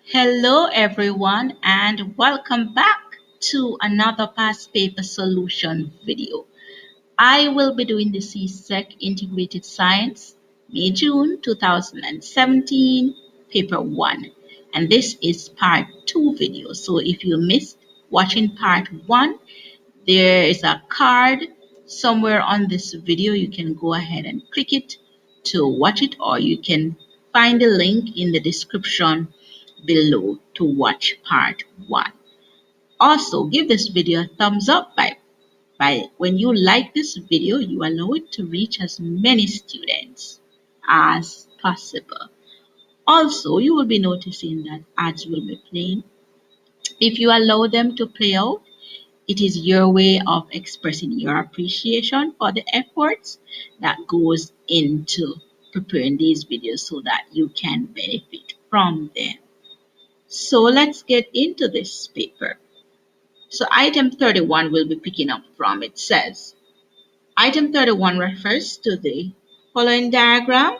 Hello, everyone, and welcome back to another past paper solution video. I will be doing the CSEC Integrated Science, May June 2017, paper 1, and this is part 2 video. So if you missed watching part 1, there is a card somewhere on this video. You can go ahead and click it to watch it, or you can find the link in the description below to watch part 1. Also, give this video a thumbs up by when you like this video, you allow it to reach as many students as possible. Also, you will be noticing that ads will be playing. If you allow them to play out, it is your way of expressing your appreciation for the efforts that goes into preparing these videos so that you can benefit from them. So let's get into this paper. So item 31 will be picking up from, it says, item 31 refers to the following diagram,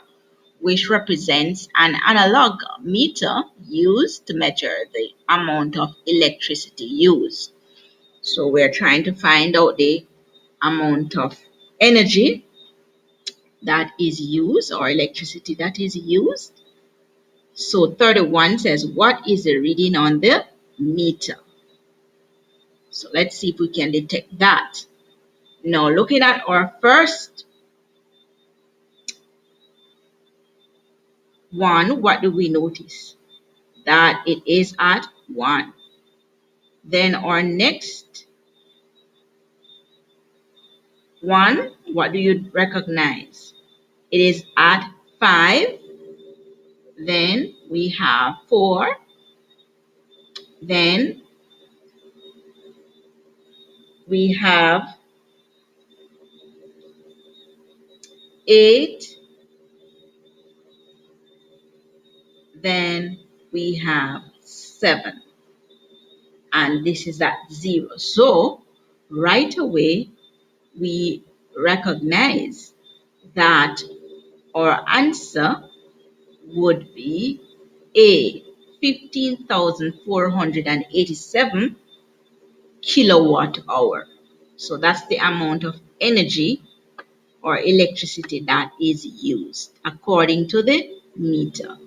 which represents an analog meter used to measure the amount of electricity used. So we're trying to find out the amount of energy that is used, or electricity that is used. So 31 says, what is the reading on the meter? So let's see if we can detect that. Now looking at our first one, what do we notice? That it is at 1. Then our next one, what do you recognize? It is at 5. Then we have 4. Then we have 8. Then we have 7. And this is at 0. So right away, we recognize that our answer would be A, 15,487 kilowatt hour. So that's the amount of energy or electricity that is used according to the meter.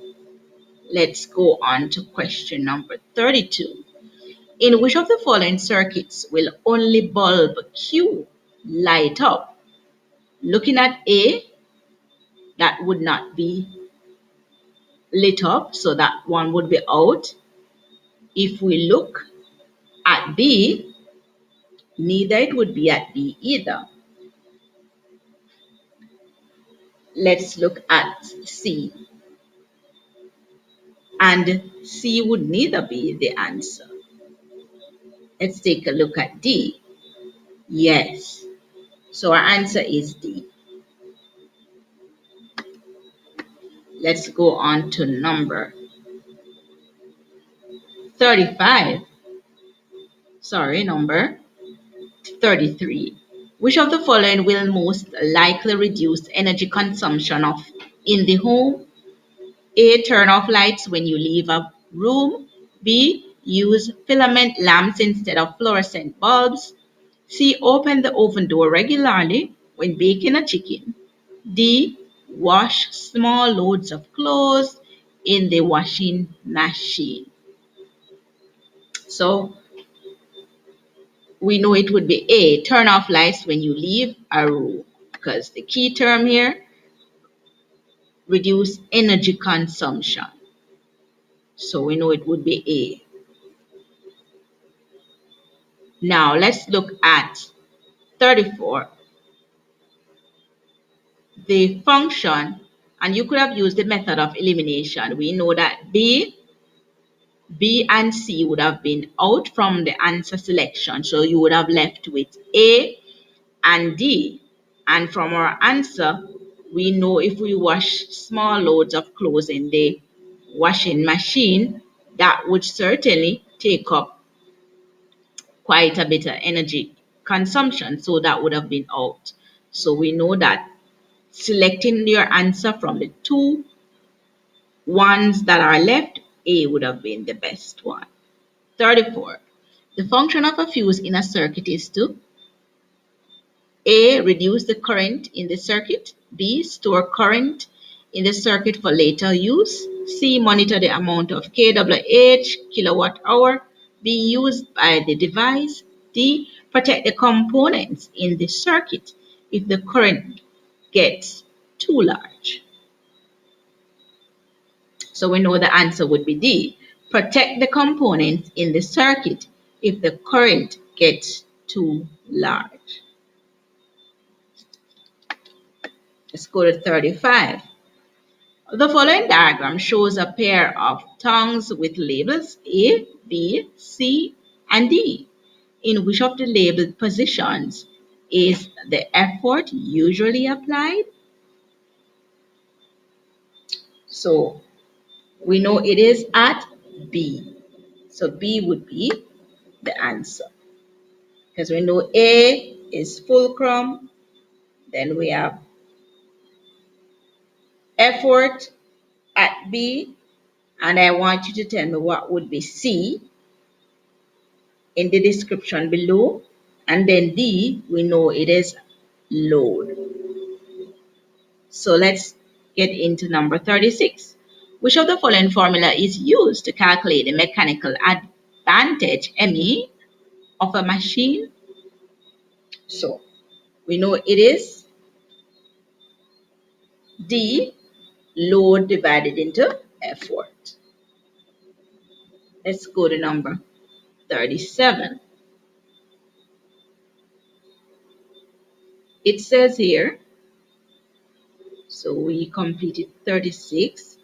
Let's go on to question number 32. In which of the following circuits will only bulb Q light up? Looking at A, that would not be lit up, so that one would be out. If we look at B, neither it would be at B either. Let's look at C. And C would neither be the answer. Let's take a look at D. Yes. So our answer is D. Let's go on to number 35. Sorry, number 33. Which of the following will most likely reduce energy consumption in the home? A, turn off lights when you leave a room. B, use filament lamps instead of fluorescent bulbs. C, open the oven door regularly when baking a chicken. D, wash small loads of clothes in the washing machine. So we know it would be A, turn off lights when you leave a room, because the key term here, reduce energy consumption. So we know it would be A. Now let's look at 34. The function, and you could have used the method of elimination. We know that B and C would have been out from the answer selection. So you would have left with A and D. And from our answer, we know if we wash small loads of clothes in the washing machine, that would certainly take up quite a bit of energy consumption. So that would have been out. So we know that selecting your answer from the two ones that are left A would have been the best one. 34. The function of a fuse in a circuit is to A. Reduce the current in the circuit. B. Store current in the circuit for later use. C. Monitor the amount of kWh, kilowatt hour, being used by the device. D. Protect the components in the circuit if the current gets too large. So we know the answer would be D. Protect the components in the circuit if the current gets too large. Let's go to 35. The following diagram shows a pair of tongues with labels A, B, C, and D. In which of the labeled positions is the effort usually applied? So we know it is at B. So B would be the answer. Because we know A is fulcrum, then we have effort at B, and I want you to tell me what would be C in the description below. And then D, we know it is load. So let's get into number 36. Which of the following formula is used to calculate the mechanical advantage ME of a machine? So we know it is D, load divided into effort. Let's go to number 37. It says here, so we completed 36.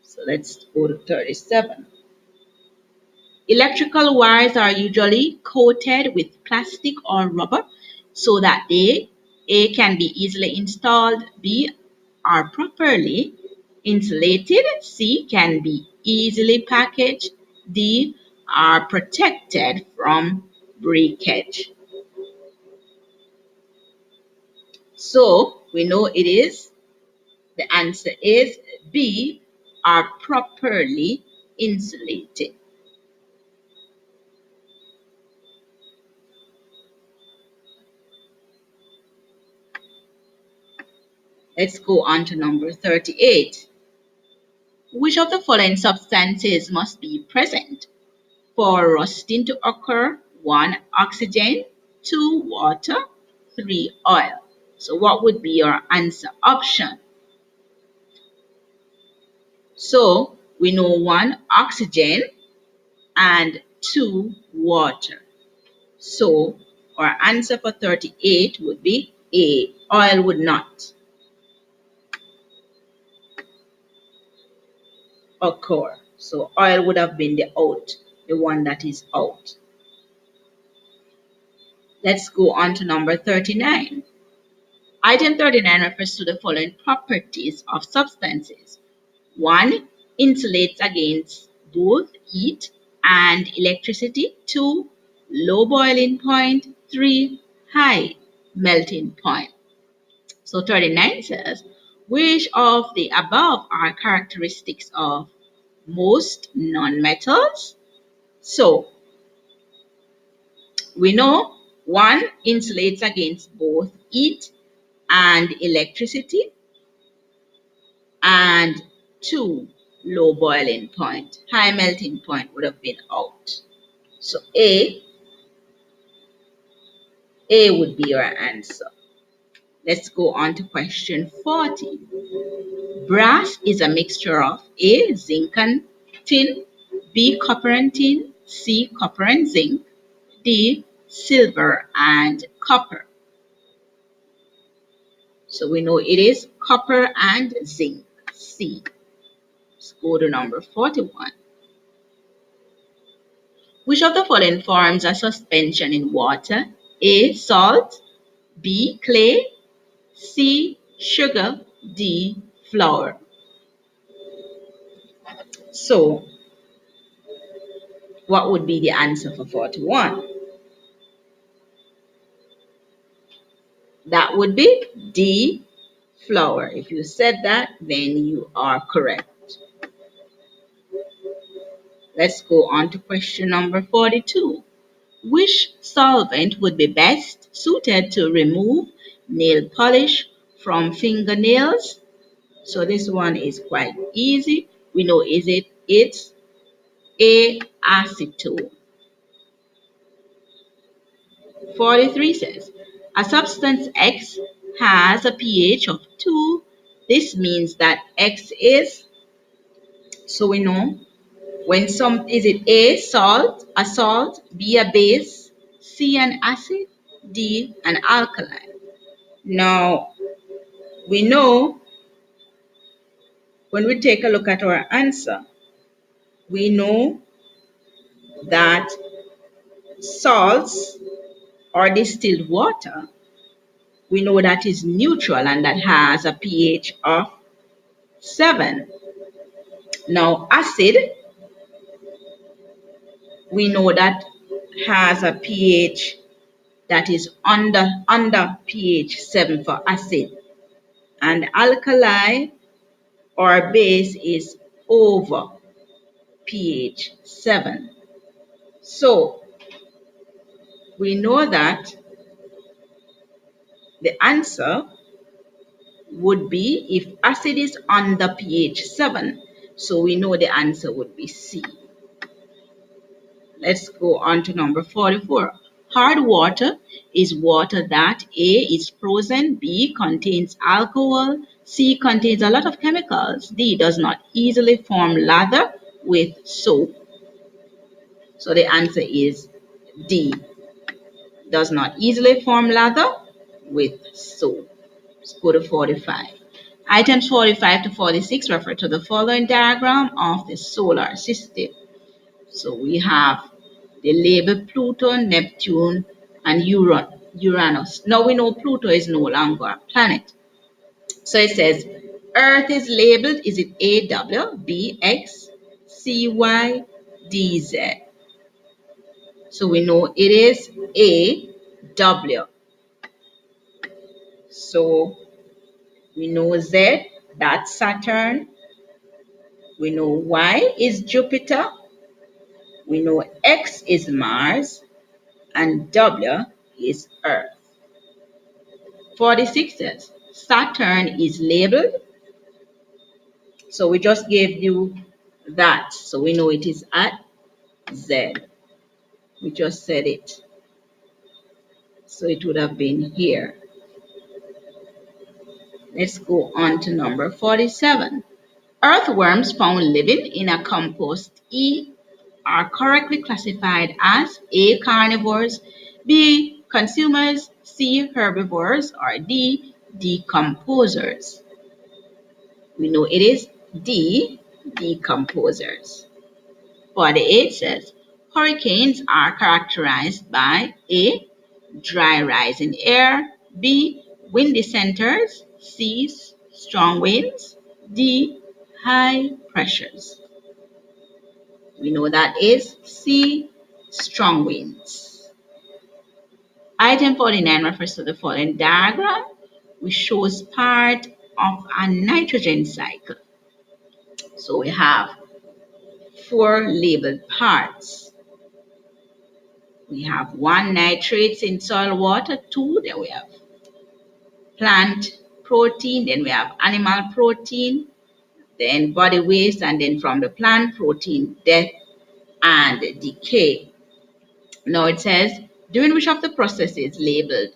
So let's go to 37. Electrical wires are usually coated with plastic or rubber so that they A can be easily installed, B are properly insulated, C can be easily packaged, D are protected from breakage. So we know it is, the answer is B, are properly insulated. Let's go on to number 38. Which of the following substances must be present for rusting to occur? 1. Oxygen, 2. Water, 3. Oil. So what would be your answer option? So we know 1. Oxygen and 2. Water. So our answer for 38 would be A. Oil would not occur. So oil would have been the one that is out. Let's go on to number 39. Item 39 refers to the following properties of substances. 1. Insulates against both heat and electricity. 2. Low boiling point. 3. High melting point. So 39 says, which of the above are characteristics of most nonmetals? So we know 1. Insulates against both heat and electricity, and 2. Low boiling point. High melting point would have been out. So A would be your answer. Let's go on to question 40. Brass is a mixture of A. Zinc and tin, B. Copper and tin, C. Copper and zinc, D. Silver and copper. So we know it is copper and zinc, C. Let's go to number 41. Which of the following forms a suspension in water? A. Salt, B. Clay, C. Sugar, D. Flour. So what would be the answer for 41? That would be D. Flour. If you said that, then you are correct. Let's go on to question number 42. Which solvent would be best suited to remove nail polish from fingernails? So this one is quite easy. We know it's a acetone. 43 says a substance X has a pH of 2. This means that X is, so we know when some, is it A, a salt, B, a base, C, an acid, D, an alkali. Now, we know when we take a look at our answer, we know that salts or distilled water, we know that is neutral and that has a pH of 7. Now, acid, we know that has a pH that is under pH 7 for acid. And alkali or base is over pH 7. So we know that the answer would be if acid is under pH 7. So we know the answer would be C. Let's go on to number 44. Hard water is water that A is frozen, B contains alcohol, C contains a lot of chemicals, D does not easily form lather with soap. So the answer is D, does not easily form lather with soap. Let's go to 45. Items 45 to 46 refer to the following diagram of the solar system. So we have the label Pluto, Neptune, and Uranus. Now we know Pluto is no longer a planet. So it says Earth is labeled, is it AW, BX, CY, DZ? So we know it is AW. So we know Z, that's Saturn. We know Y is Jupiter. We know X is Mars. And W is Earth. 46 says Saturn is labeled. So we just gave you that. So we know it is at Z. We just said it. So it would have been here. Let's go on to number 47. Earthworms found living in a compost E are correctly classified as A. Carnivores, B. Consumers, C. Herbivores, or D. Decomposers. We know it is D. Decomposers. 48 says hurricanes are characterized by A. Dry rising air, B. Windy centers, C. Strong winds, D. High pressures. We know that is C. Strong winds. Item 49 refers to the following diagram, which shows part of a nitrogen cycle. So we have 4 labeled parts. We have 1 nitrates in soil water, 2, then we have plant protein, then we have animal protein, then body waste, and then from the plant protein, death and decay. Now it says, during which of the processes labeled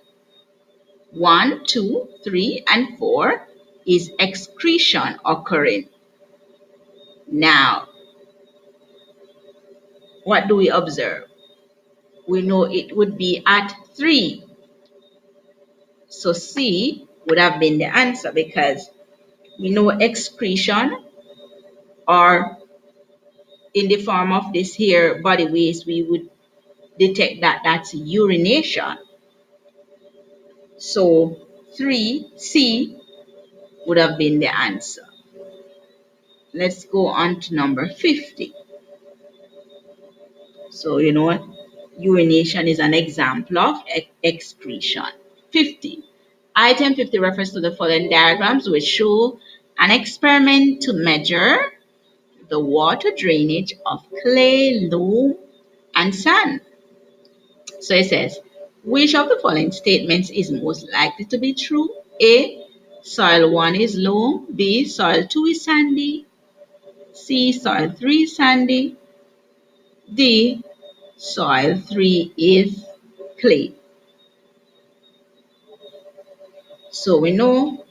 1, 2, 3, and 4 is excretion occurring? Now, what do we observe? We know it would be at 3. So C would have been the answer because we know excretion or in the form of this here body waste, we would detect that that's urination. So 3C would have been the answer. Let's go on to number 50. So you know what? Urination is an example of excretion. 50. Item 50 refers to the following diagrams which show an experiment to measure the water drainage of clay, loam, and sand. So it says, which of the following statements is most likely to be true? A. Soil 1 is loam. B. Soil 2 is sandy. C. Soil 3 is sandy. D. Soil 3 is clay. So we know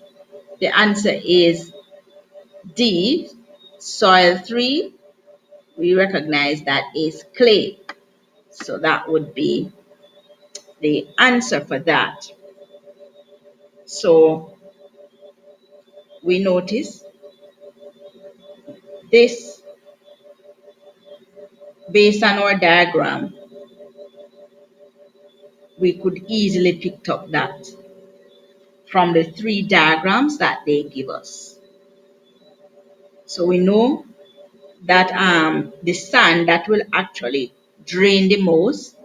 the answer is D. Soil 3. We recognize that is clay. So that would be the answer for that. So we notice this based on our diagram, we could easily pick up that from the three diagrams that they give us. So we know that the sand that will actually drain the most,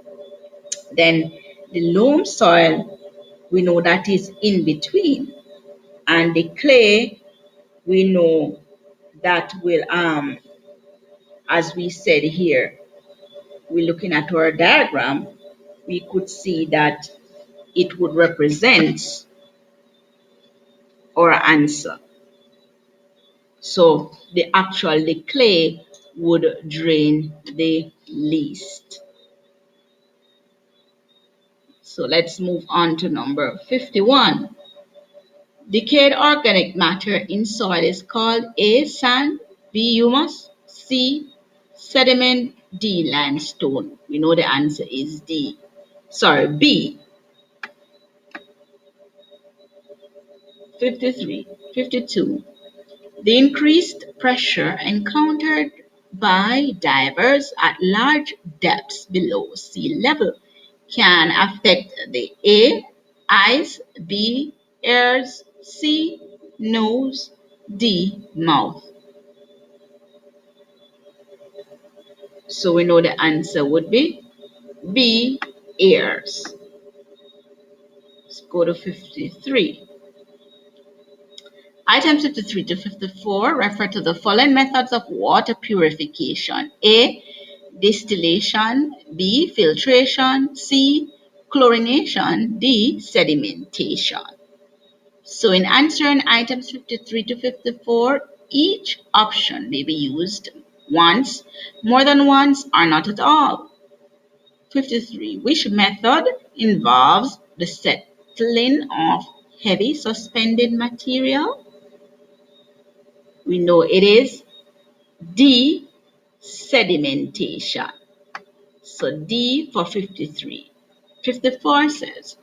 then the loam soil, we know that is in between, and the clay, we know that will, as we said here, we're looking at our diagram, we could see that it would represent our answer. So the clay would drain the least. So let's move on to number 51. Decayed organic matter in soil is called A. Sand, B. Humus, C. Sediment, D. Limestone. We know the answer is D. Sorry, B. 53. 52. The increased pressure encountered by divers at large depths below sea level can affect the A. Eyes, B. Ears, C. Nose, D. Mouth. So we know the answer would be B. Ears. Let's go to 53. Items 53 to 54 refer to the following methods of water purification. A. Distillation. B. Filtration. C. Chlorination. D. Sedimentation. So in answering items 53 to 54, each option may be used once, more than once, or not at all. 53. Which method involves the settling of heavy suspended material? We know it is D. Sedimentation. So D for 53. 54 says,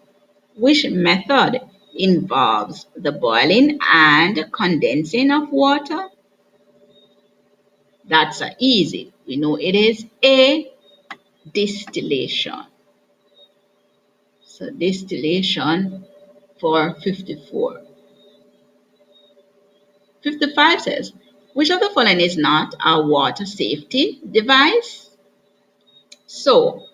which method involves the boiling and condensing of water? That's easy. We know it is A. Distillation. So distillation for 54. 55 says, which of the following is not a water safety device? So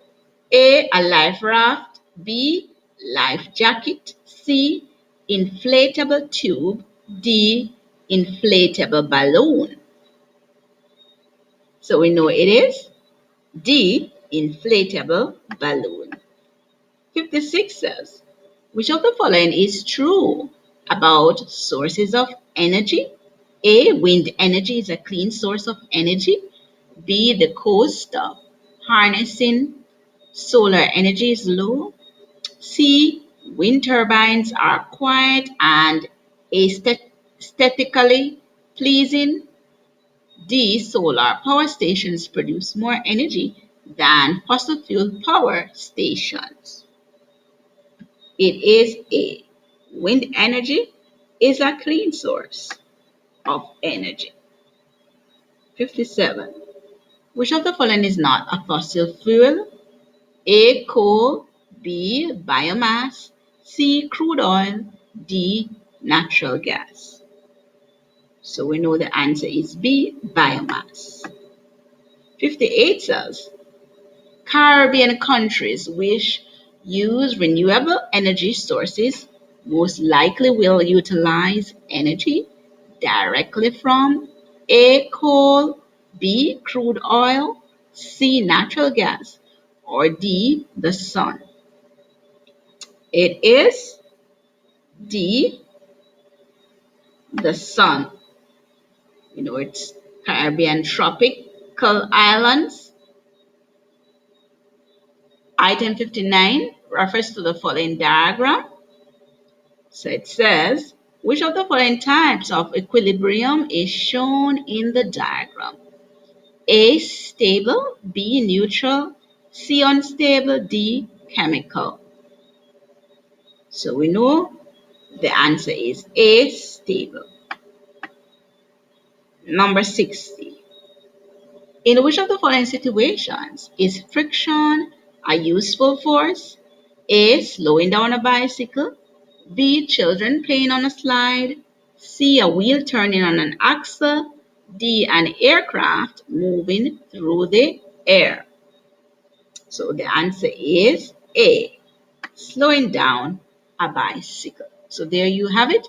A. Life raft. B. Life jacket. C. Inflatable tube. D. Inflatable balloon. So we know it is D. Inflatable balloon. 56 says, which of the following is true about sources of energy? A. Wind energy is a clean source of energy. B. The cost of harnessing solar energy is low. C. Wind turbines are quiet and aesthetically pleasing. D. Solar power stations produce more energy than fossil fuel power stations. It is A. Wind energy is a clean source of energy. 57. Which of the following is not a fossil fuel? A. Coal. B. Biomass. C. Crude oil. D. Natural gas. So we know the answer is B. Biomass. 58 says, Caribbean countries which use renewable energy sources most likely will utilize energy directly from A. Coal. B. Crude oil, C. Natural gas, or D. The sun? It is D. The sun. It's Caribbean tropical islands. Item 59 refers to the following diagram. So it says, which of the following types of equilibrium is shown in the diagram? A. Stable, B. Neutral, C. Unstable, D. Chemical. So we know the answer is A. Stable. Number 60. In which of the following situations is friction a useful force? A. Slowing down a bicycle, B. Children playing on a slide, C. A wheel turning on an axle, D. An aircraft moving through the air. So the answer is A. Slowing down a bicycle. So there you have it.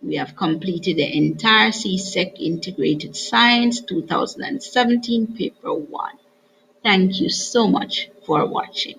We have completed the entire CSEC Integrated Science 2017 Paper 1. Thank you so much for watching.